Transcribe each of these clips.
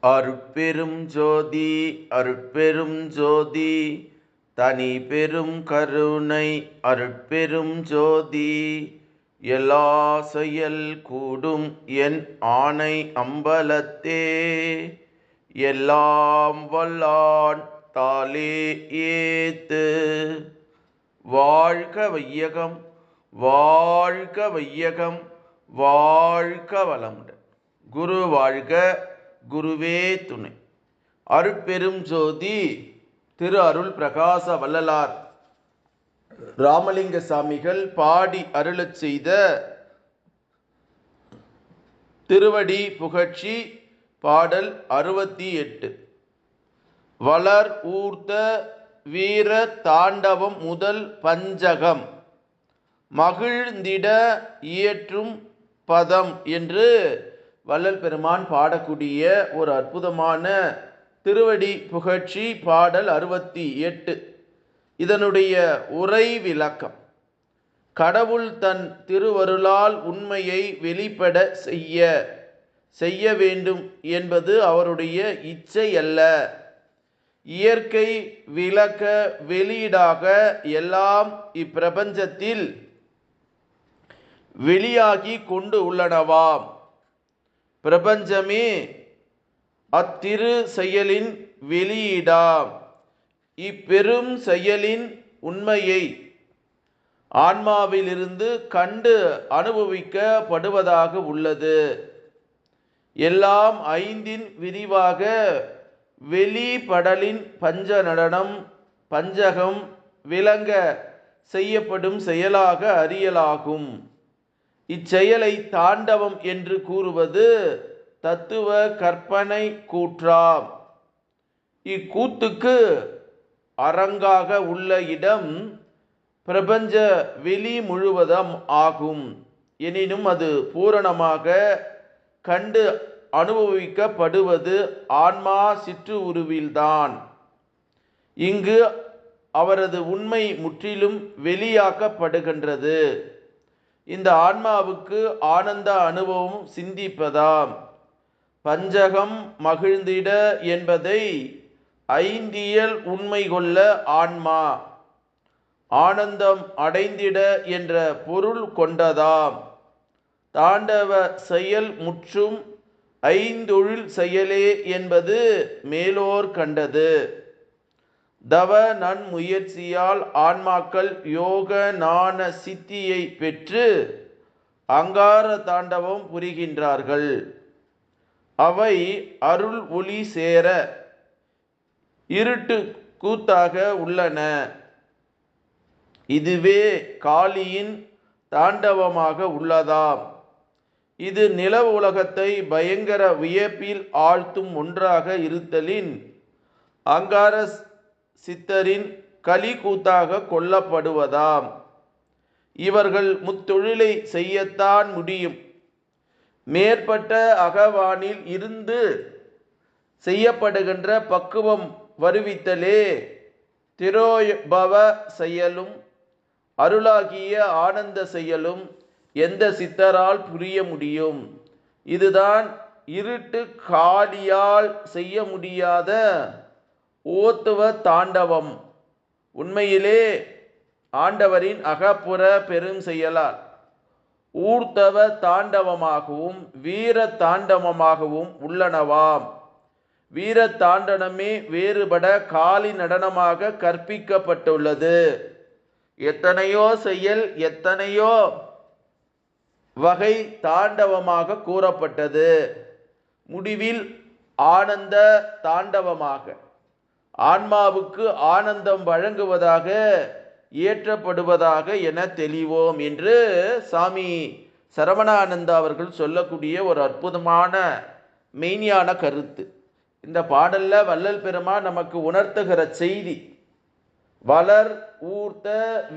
அருட்பெரும் ஜோதி அருட்பெரும் ஜோதி தனி பெரும் கருணை அருட்பெரும் ஜோதி எல்லா செயல் கூடும் என் ஆணை அம்பலத்தே எல்லாம் வல்லான் தாலே ஏத்து. வாழ்க வையகம் வாழ்க வையகம் வாழ்க வளமுடன். குரு வாழ்க, குருவே துணை. அருட்பெரும் ஜோதி திரு அருள் பிரகாச வள்ளலார் ராமலிங்க சாமிகள் பாடி அருளச் செய்த திருவடி புகழ்ச்சி பாடல் 68. வளர் ஊர்த்த வீர தாண்டவம் முதல் பஞ்சகம் மகிழ்ந்திட இயற்றும் பதம் என்று வள்ளல் பெருமான் பாடக்கூடிய ஒரு அற்புதமான திருவடி புகழ்ச்சி பாடல் 68. இதனுடைய உரை விளக்கம்: கடவுள் தன் திருவருளால் உண்மையை வெளிப்பட செய்ய வேண்டும் என்பது அவருடைய இச்சை அல்ல. இயற்கை விளக்க வெளியீடாக எல்லாம் இப்பிரபஞ்சத்தில் வெளியாகி கொண்டு உள்ளனவாம். பிரபஞ்சமே அத்திரு செயலின் வெளியீடாம். இப்பெரும் செயலின் உண்மையை ஆன்மாவிலிருந்து கண்டு அனுபவிக்கப்படுவதாக உள்ளது. எல்லாம் ஐந்தின் விரிவாக வெளிப்படலின் பஞ்ச நடனம் பஞ்சகம் விளங்க செய்யப்படும் செயலாக அறியலாகும். இச்செயலை தாண்டவம் என்று கூறுவது தத்துவ கற்பனை கூற்றாம். இக்கூத்துக்கு அரங்காக உள்ள இடம் பிரபஞ்ச வெளி முழுவதும் ஆகும். எனினும் அது பூரணமாக கண்டு அனுபவிக்கப்படுவது ஆன்மா சிற்று உருவில்தான். இங்கு அவரது உண்மை முற்றிலும் வெளியாக்கப்படுகின்றது. இந்த ஆன்மாவுக்கு ஆனந்த அனுபவம் சிந்திப்பதாம். பஞ்சகம் மகிழ்ந்திட என்பதை ஐந்தியல் உண்மை கொள்ள ஆன்மா ஆனந்தம் அடைந்திட என்ற பொருள் கொண்டதாம். தாண்டவ செயல் முற்றும் ஐந்தொழில் செயலே என்பது மேலோர் கண்டது. தவ நன்முயற்சியால் ஆன்மாக்கள் யோக ஞான சித்தியை பெற்று அங்கார தாண்டவம் புரிகின்றார்கள். அவை அருள் ஒளி சேர இருட்டு கூத்தாக உள்ளன. இதுவே காளியின் தாண்டவமாக உள்ளதாம். இது நில உலகத்தை பயங்கர வியப்பில் ஆழ்த்தும் ஒன்றாக இருத்தலின் அங்கார சித்தரின் களி கூத்தாக கொள்ளப்படுவதாம். இவர்கள் முத்தொழிலை செய்யத்தான் முடியும். மேற்பட்ட அகவானில் இருந்து செய்யப்படுகின்ற பக்குவம் வருவித்தலே திரோபவ செயலும் அருளாகிய ஆனந்த செயலும் எந்த சித்தரால் புரிய முடியும். இதுதான் இருட்டு காளியால் செய்ய முடியாத ஓத்துவ தாண்டவம். உண்மையிலே ஆண்டவரின் அகப்புற பெரும் செயலால் ஊர்த்தவ தாண்டவமாகவும் வீர தாண்டவமாகவும் உள்ளனவாம். வீர தாண்டனமே வேறுபட காளி நடனமாக கற்பிக்கப்பட்டுள்ளது. எத்தனையோ செயல் எத்தனையோ வகை தாண்டவமாக கூறப்பட்டது. முடிவில் ஆனந்த தாண்டவமாக ஆன்மாவுக்கு ஆனந்தம் வழங்குவதாக இயற்றப்படுவதாக என தெளிவோம் என்று சாமி சரவணானந்தா அவர்கள் சொல்லக்கூடிய ஒரு அற்புதமான மெய்ஞான கருத்து. இந்த பாடல்ல வள்ளல் பெருமான் நமக்கு உணர்த்துகிற செய்தி: வளர் ஊர்த்த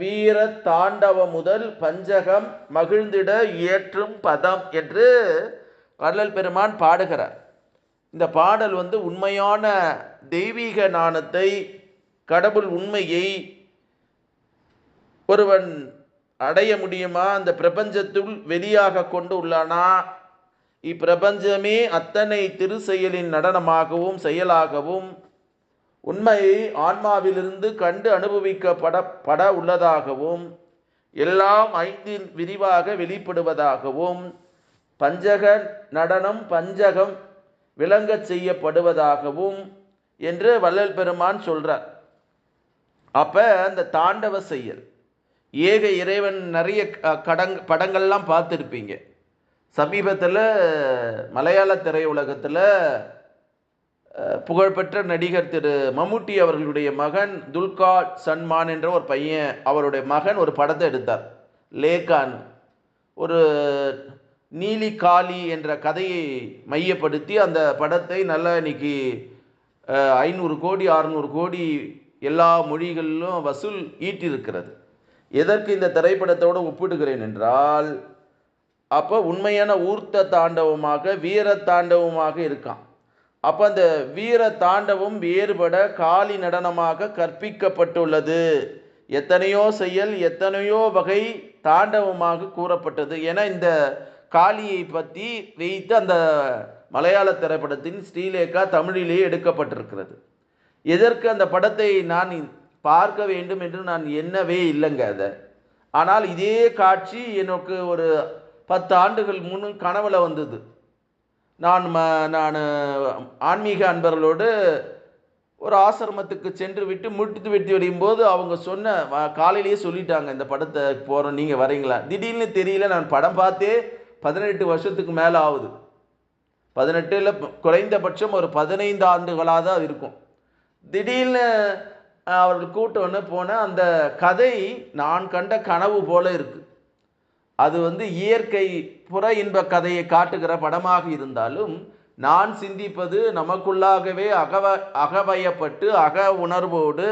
வீர தாண்டவ முதல் பஞ்சகம் மகிழ்ந்திட இயற்றும் பதம் என்று வள்ளல் பெருமான் பாடுகிறார். இந்த பாடல் உண்மையான தெய்வீக ஞானத்தை, கடவுள் உண்மையை ஒருவன் அடைய முடியுமா? அந்த பிரபஞ்சத்துள் வெளியாக கொண்டு உள்ளானா இப்பிரபஞ்சமே அத்தனை திருச்செயலின் நடனமாகவும் செயலாகவும் உண்மையை ஆன்மாவிலிருந்து கண்டு அனுபவிக்கப்பட உள்ளதாகவும் எல்லாம் ஐந்தின் விரிவாக வெளிப்படுவதாகவும் பஞ்சக நடனம் பஞ்சகம் விளங்கச் செய்யப்படுவதாகவும் என்று வள்ளல் பெருமான் சொல்றார். அப்ப அந்த தாண்டவ செயல் ஏக இறைவன் நிறைய படங்கள்லாம் பார்த்துருப்பீங்க. சமீபத்தில் மலையாள திரையுலகத்தில் புகழ்பெற்ற நடிகர் திரு மம்முட்டி அவர்களுடைய மகன் துல்கார் சல்மான் என்ற ஒரு பையன், அவருடைய மகன் ஒரு படத்தை எடுத்தார். லேகான் ஒரு நீலி காளி என்ற கதையை மையப்படுத்தி அந்த படத்தை நல்லா இன்னைக்கு 500 கோடி 600 கோடி எல்லா மொழிகளிலும் வசூல் ஈட்டியிருக்கிறது. எதற்கு இந்த திரைப்படத்தோடு ஒப்பிடுகிறேன் என்றால், அப்போ உண்மையான ஊர்த்த தாண்டவமாக வீர தாண்டவமாக இருக்கான். அப்போ அந்த வீர தாண்டவம் வேறுபட காளி நடனமாக கற்பிக்கப்பட்டுள்ளது. எத்தனையோ செயல் எத்தனையோ வகை தாண்டவமாக கூறப்பட்டது என இந்த காளியை பற்றி வைத்து அந்த மலையாள திரைப்படத்தின் ஸ்ரீலேகா தமிழிலே எடுக்கப்பட்டிருக்கிறது. எதற்கு அந்த படத்தை நான் பார்க்க வேண்டும் என்று நான் எண்ணவே இல்லைங்க அதை. ஆனால் இதே காட்சி எனக்கு ஒரு 10 ஆண்டுகள் முன் கனவுல வந்தது. நான் ஆன்மீக அன்பர்களோடு ஒரு ஆசிரமத்துக்கு சென்று விட்டு முடித்து வெட்டி வரையும்போது அவங்க சொன்ன காலையிலேயே சொல்லிட்டாங்க, இந்த படத்தை போகிறோம், நீங்கள் வரீங்களா? திடீர்னு தெரியல. நான் படம் பார்த்தே 18 வருஷத்துக்கு மேலே ஆகுது. 18 குறைந்தபட்சம் ஒரு 15 ஆண்டுகளாக தான் இருக்கும். திடீர்னு அவர்கள் கூட்டம்னு போன அந்த கதை நான் கண்ட கனவு போல இருக்கு. அது இயற்கை புற இன்ப கதையை காட்டுகிற படமாக இருந்தாலும் நான் சிந்திப்பது நமக்குள்ளாகவே அகவயப்பட்டு அக உணர்வோடு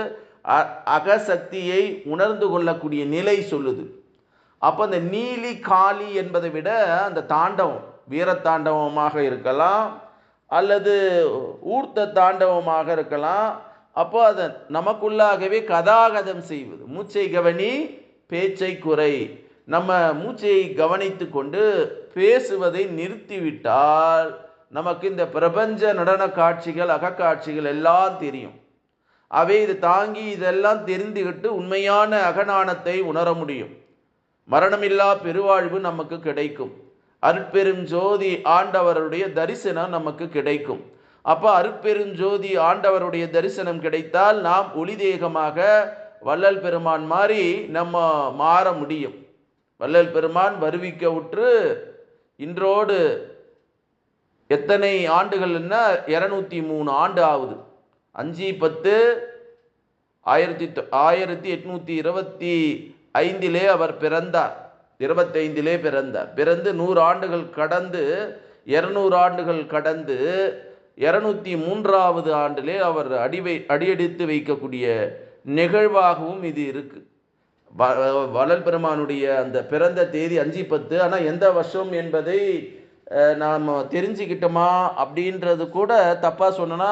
அகசக்தியை உணர்ந்து கொள்ளக்கூடிய நிலை சொல்லுது. அப்போ அந்த நீலி காளி என்பதை விட அந்த தாண்டவம் வீரத்தாண்டவமாக இருக்கலாம் அல்லது ஊர்த்த தாண்டவமாக இருக்கலாம். அப்போ அதை நமக்குள்ளாகவே கதாகதம் செய்வது. மூச்சை கவனி பேச்சை குறை. நம்ம மூச்சை கவனித்து கொண்டு பேசுவதை நிறுத்திவிட்டால் நமக்கு இந்த பிரபஞ்ச நடன காட்சிகள் அகக்காட்சிகள் எல்லாம் தெரியும். அவை இது தாங்கி இதெல்லாம் தெரிந்துகிட்டு உண்மையான அகநாணத்தை உணர முடியும். மரணமில்லா பெருவாழ்வு நமக்கு கிடைக்கும். அருட்பெருஞ்சோதி ஆண்டவருடைய தரிசனம் நமக்கு கிடைக்கும். அப்போ அருட்பெருஞ்சோதி ஆண்டவருடைய தரிசனம் கிடைத்தால் நாம் ஒளி தேகமாக வள்ளல் பெருமான் மாதிரி நம்ம மாற முடியும். வள்ளல் பெருமான் வருவிக்க உற்று இன்றோடு எத்தனை ஆண்டுகள்னா 203 ஆண்டு ஆகுது. 5/10/1825 அவர் பிறந்தார். 25 பிறந்தார். பிறந்து 100 ஆண்டுகள் கடந்து 200 ஆண்டுகள் கடந்து 203வது ஆண்டிலே அவர் அடியெடுத்து வைக்கக்கூடிய நிகழ்வாகவும் இது இருக்கு. வள்ளல் பெருமானுடைய அந்த பிறந்த தேதி 5/10. ஆனால் எந்த வருஷம் என்பதை நாம் தெரிஞ்சுக்கிட்டோமா அப்படின்றது கூட தப்பாக சொன்னா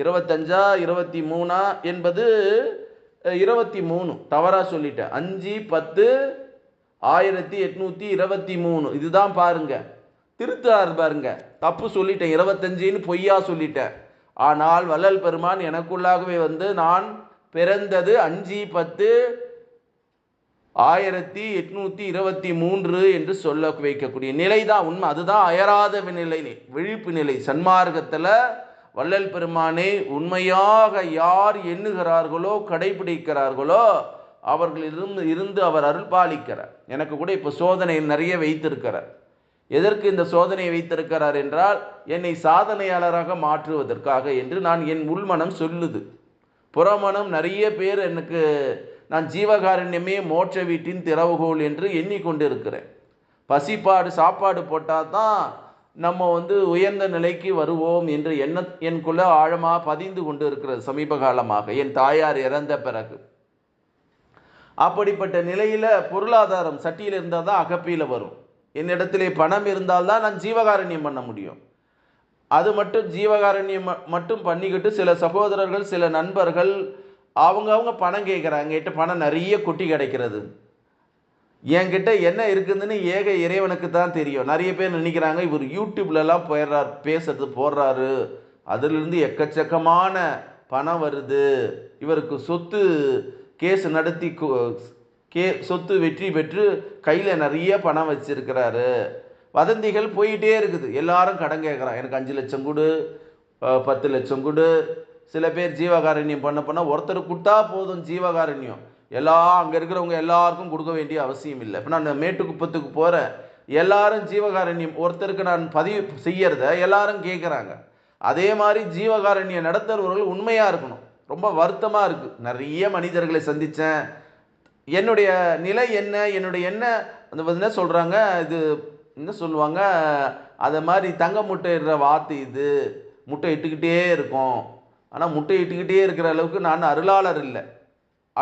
25 23 என்பது 23 தவறாக சொல்லிட்டேன். 5/10/1823 இதுதான் பாருங்க. திருத்தார் பாருங்க, தப்பு சொல்லிட்டேன். 25ன்னு பொய்யா சொல்லிட்டேன். ஆனால் வள்ளல் பெருமான் எனக்குள்ளாகவே நான் பிறந்தது 5/10/1823 என்று சொல்ல வைக்கக்கூடிய நிலை தான் உண்மை. அதுதான் அயராத நிலை, விழிப்பு நிலை. சன்மார்க்கத்தில் வள்ளல் பெருமானை உண்மையாக யார் எண்ணுகிறார்களோ கடைபிடிக்கிறார்களோ அவர்களிடம் இருந்து அவர் அருள்பாலிக்கிறார். எனக்கு கூட இப்போ சோதனை நிறைய வைத்திருக்கிறார். எதற்கு இந்த சோதனையை வைத்திருக்கிறார் என்றால் என்னை சாதனையாளராக மாற்றுவதற்காக என்று நான் என் உள்மனம் சொல்லுது. புறமனம் நிறைய பேர் எனக்கு நான் ஜீவகாருண்யமே மோட்ச வீட்டின் திறவுகோல் என்று எண்ணிக்கொண்டிருக்கிறேன். பசிப்பாடு சாப்பாடு போட்டால் தான் நம்ம உயர்ந்த நிலைக்கு வருவோம் என்று எனக்குள்ள ஆழமாக பதிந்து கொண்டு இருக்கிறது சமீப காலமாக, என் தாயார் இறந்த பிறகு. அப்படிப்பட்ட நிலையில் பொருளாதாரம் சட்டியில் இருந்தால் தான் அகப்பியில் வரும். என்னிடத்திலே பணம் இருந்தால்தான் நான் ஜீவகாருண்யம் பண்ண முடியும். அது மட்டும் ஜீவகாருண்யம் மட்டும் பண்ணிக்கிட்டு சில சகோதரர்கள் சில நண்பர்கள் அவங்க பணம் கேட்குறாங்க. என்கிட்ட பணம் நிறைய கொட்டி கிடைக்கிறது. என்கிட்ட என்ன இருக்குதுன்னு ஏக இறைவனுக்கு தான் தெரியும். நிறைய பேர் நினைக்கிறாங்க இவர் யூடியூப்லலாம் போயிடுறார், பேசுறது போடுறாரு, அதிலிருந்து எக்கச்சக்கமான பணம் வருது, இவருக்கு சொத்து கேஸ் நடத்தி சொத்து வெற்றி பெற்று கையில் நிறைய பணம் வச்சிருக்கிறாரு, வதந்திகள் போயிட்டே இருக்குது. எல்லாரும் கடன் கேட்குறான், எனக்கு 5 லட்சம் கொடு, 10 லட்சம் கொடு. சில பேர் ஜீவகாருண்யம் பண்ண ஒருத்தர் கொடுத்தா போதும், ஜீவகாருண்யம் அங்கே இருக்கிறவங்க எல்லாருக்கும் கொடுக்க வேண்டிய அவசியம் இல்லை. இப்போ நான் மேட்டுக்குப்பத்துக்கு போகிறேன், எல்லாரும் ஜீவகாருண்யம் ஒருத்தருக்கு நான் பதிவு செய்யறத எல்லாரும் கேட்குறாங்க. அதே மாதிரி ஜீவகாருண்யம் நடத்துறவர்கள் உண்மையாக இருக்கணும். ரொம்ப வருத்தமாக இருக்குது. நிறைய மனிதர்களை சந்தித்தேன். என்னுடைய நிலை என்ன, என்ன என்ன சொல்கிறாங்க, இது என்ன சொல்லுவாங்க, அதை மாதிரி தங்க முட்டையிடுற வாத்து இது, முட்டை இட்டுக்கிட்டே இருக்கும். ஆனால் முட்டை இட்டுக்கிட்டே இருக்கிற அளவுக்கு நான் அருளாளர் இல்லை.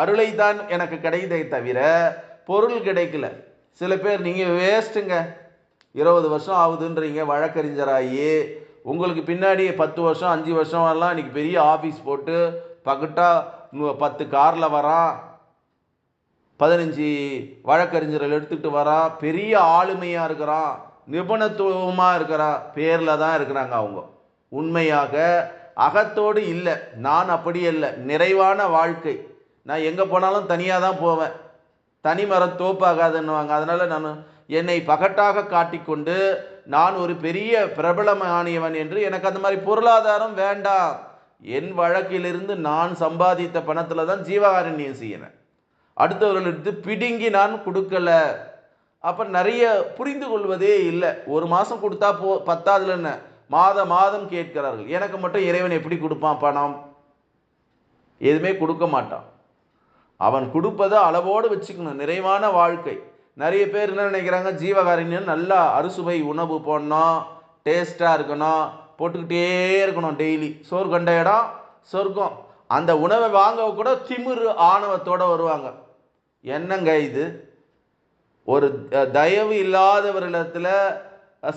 அருளை தான் எனக்கு கிடைத்தே தவிர பொருள் கிடைக்கல. சில பேர் நீங்கள் வேஸ்ட்டுங்க, 20 வருஷம் ஆகுதுன்றீங்க வழக்கறிஞராகி, உங்களுக்கு பின்னாடி 10 வருஷம் 5 வருஷம் வரலாம். இன்றைக்கி பெரிய ஆஃபீஸ் போட்டு பக்கட்டா 10 காரில் வரான், 15 வழக்கறிஞர்கள் எடுத்துக்கிட்டு வரான், பெரிய ஆளுமையாக இருக்கிறான், நிபுணத்துவமாக இருக்கிறான். பேரில் தான் இருக்கிறாங்க அவங்க. உண்மையாக அகத்தோடு இல்லை. நான் அப்படி இல்லை. நிறைவான வாழ்க்கை. நான் எங்கே போனாலும் தனியாக தான் போவேன். தனி மரம் தோப்பாகாதுன்னுவாங்க. அதனால் நான் என்னை பகட்டாக காட்டிக்கொண்டு நான் ஒரு பெரிய பிரபலமானியவன் என்று, எனக்கு அந்த மாதிரி பொருளாதாரம் வேண்டாம். என் வழக்கிலிருந்து நான் சம்பாதித்த பணத்தில் தான் ஜீவகாருண்யம் செய்கிறேன். அடுத்தவர்களுக்கு பிடுங்கி நான் கொடுக்கல. அப்போ நிறைய புரிந்து கொள்வதே இல்லை. ஒரு மாதம் கொடுத்தா பத்தாதுல என்ன, மாதம் கேட்கிறார்கள். எனக்கு மட்டும் இறைவன் எப்படி கொடுப்பான் பணம்? எதுவுமே கொடுக்க மாட்டான். அவன் கொடுப்பதை அளவோடு வச்சுக்கணும். நிறைவான வாழ்க்கை. நிறைய பேர் என்ன நினைக்கிறாங்க, ஜீவகாருண்யம் நல்லா அறுசுவை உணவு போடணும், டேஸ்டாக இருக்கணும், போட்டுக்கிட்டே இருக்கணும், டெய்லி சோறு கண்ட இடம் சொர்க்கம். அந்த உணவை வாங்க கூட திமிரு ஆணவத்தோடு வருவாங்க. என்னங்க இது? ஒரு தயவு இல்லாதவர்களிடத்தில்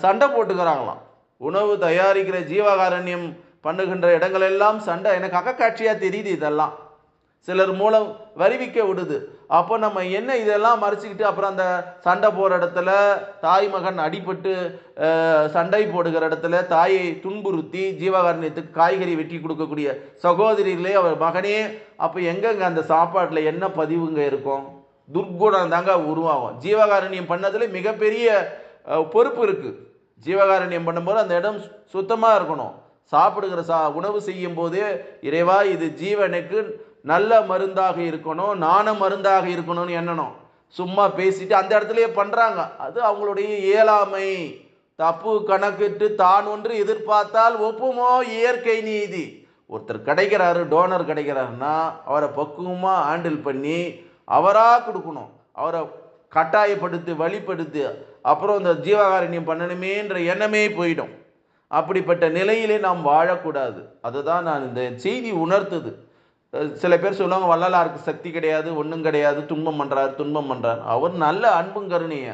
சண்டை போட்டுக்கிறாங்களாம். உணவு தயாரிக்கிற ஜீவகாருண்யம் பண்ணுகின்ற இடங்கள் எல்லாம் சண்டை. எனக்கு அகக்காட்சியாக தெரியுது இதெல்லாம். சிலர் மூலம் வருவிக்க விடுது. அப்போ நம்ம என்ன இதெல்லாம் மறைச்சிக்கிட்டு அப்புறம் அந்த சண்டை போகிற இடத்துல, தாய் மகன் அடிபட்டு சண்டை போடுகிற இடத்துல தாயை துன்புறுத்தி ஜீவகாருண்யத்துக்கு காய்கறி வெட்டி கொடுக்கக்கூடிய சகோதரிகளே அவர் மகனே, அப்போ எங்கெங்க அந்த சாப்பாட்டில் என்ன பதிவுங்க இருக்கும்? துர்குணம் தாங்க உருவாகும். ஜீவகாருண்யம் பண்ணதில் மிகப்பெரிய பொறுப்பு இருக்குது. ஜீவகாருண்யம் பண்ணும்போது அந்த இடம் சுத்தமாக இருக்கணும். சாப்பிடுகிற உணவு செய்யும் போதே இறைவா இது ஜீவனுக்கு நல்ல மருந்தாக இருக்கணும், நாண மருந்தாக இருக்கணும்னு எண்ணணும். சும்மா பேசிட்டு அந்த இடத்துலயே பண்ணுறாங்க. அது அவங்களுடைய இயலாமை. தப்பு கணக்கிட்டு தான் ஒன்று எதிர்பார்த்தால் ஒப்புமோ இயற்கை நீதி. ஒருத்தர் கிடைக்கிறாரு, டோனர் கிடைக்கிறாருன்னா அவரை பக்குவமாக ஹேண்டில் பண்ணி அவராக கொடுக்கணும். அவரை கட்டாயப்படுத்தி வழிப்படுத்தி அப்புறம் இந்த ஜீவகாருண்யம் பண்ணணுமேன்ற எண்ணமே போயிடும். அப்படிப்பட்ட நிலையிலே நாம் வாழக்கூடாது. அதுதான் நான் இந்த செய்தி உணர்த்துது. சில பேர் சொல்லுவாங்க வள்ளலாருக்கு சக்தி கிடையாது, ஒன்றும் கிடையாது, துன்பம் பண்ணுறார். அவர் நல்ல அன்பும் கருணைய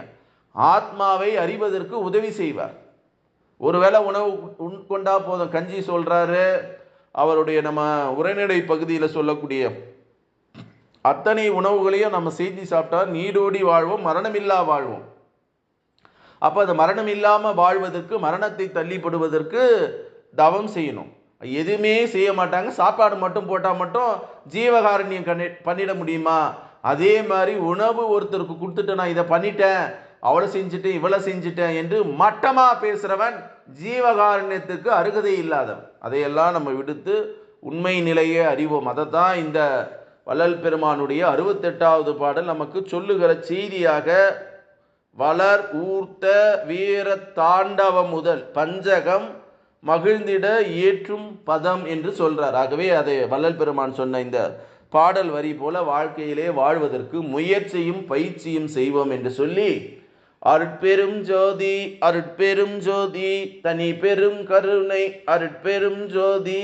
ஆத்மாவை அறிவதற்கு உதவி செய்வார். ஒருவேளை உணவு உட்கொண்டா போதும். கஞ்சி சொல்கிறாரு, அவருடைய நம்ம உரைநடை பகுதியில் சொல்லக்கூடிய அத்தனை உணவுகளையும் நம்ம செய்தி சாப்பிட்டா நீடோடி வாழ்வோம், மரணமில்லா வாழ்வோம். அப்போ அந்த மரணம் இல்லாமல் வாழ்வதற்கு, மரணத்தை தள்ளிப்படுவதற்கு தவம் செய்யணும். எதுவுமே செய்ய மாட்டாங்க. சாப்பாடு மட்டும் போட்டால் மட்டும் ஜீவகாருண்யம் பண்ணிட முடியுமா? அதே மாதிரி உணவு ஒருத்தருக்கு கொடுத்துட்டு நான் இதை பண்ணிட்டேன், அவளை செஞ்சுட்டேன், இவளை செஞ்சுட்டேன் என்று மட்டமாக பேசுகிறவன் ஜீவகாருண்யத்துக்கு அருகதை இல்லாதவன். அதையெல்லாம் நம்ம விடுத்து உண்மை நிலையை அறிவோம். அதை தான் இந்த வள்ளல் பெருமானுடைய 68வது பாடல் நமக்கு சொல்லுகிற செய்தியாக, வளர் ஊர்த்த வீர தாண்டவ முதல் பஞ்சகம் மகிழ்ந்திட ஏற்றும் பதம் என்று சொல்றார். ஆகவே அதை வள்ளல் பெருமான் சொன்ன இந்த பாடல் வரி போல வாழ்க்கையிலே வாழ்வதற்கு முயற்சியும் பயிற்சியும் செய்வோம் என்று சொல்லி, அருட்பெரும் ஜோதி அருட்பெரும் ஜோதி தனி பெரும் கருணை அருட்பெரும் ஜோதி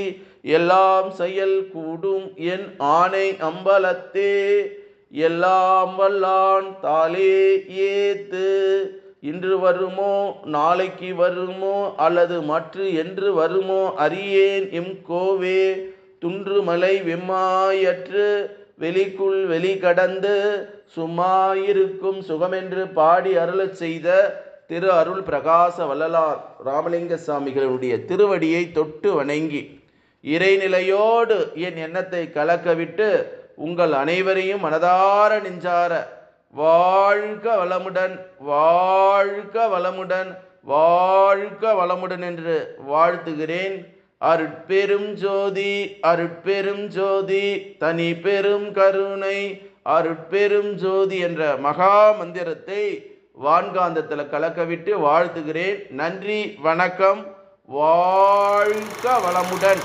எல்லாம் செயல் கூடும் என் ஆணை அம்பலத்தே எல்லாம் வல்லான் தாளே ஏத்து இன்று வருமோ நாளைக்கு வருமோ அல்லது மற்ற என்று வருமோ அறியேன் எம் கோவே துன்று மலை வெம்மாயற்று வெளிக்குள் வெளி கடந்து சும்மாயிருக்கும் சுகமென்று பாடி அருளச் செய்த திரு அருள் பிரகாச வள்ளலார் ராமலிங்க சாமிகளுடைய திருவடியை தொட்டு வணங்கி இறைநிலையோடு என் எண்ணத்தை கலக்கவிட்டு உங்கள் அனைவரையும் மனதார நெஞ்சார வாழ்க வளமுடன், வாழ்க வளமுடன், வாழ்க வளமுடன் என்று வாழ்த்துகிறேன். அருட்பெரும் ஜோதி, அருட்பெரும் ஜோதி, தனி பெரும் கருணை, அருட்பெரும் ஜோதி என்ற மகா மந்திரத்தை வான்காந்தத்தில் கலக்கவிட்டு வாழ்த்துகிறேன். நன்றி, வணக்கம், வாழ்க வளமுடன்.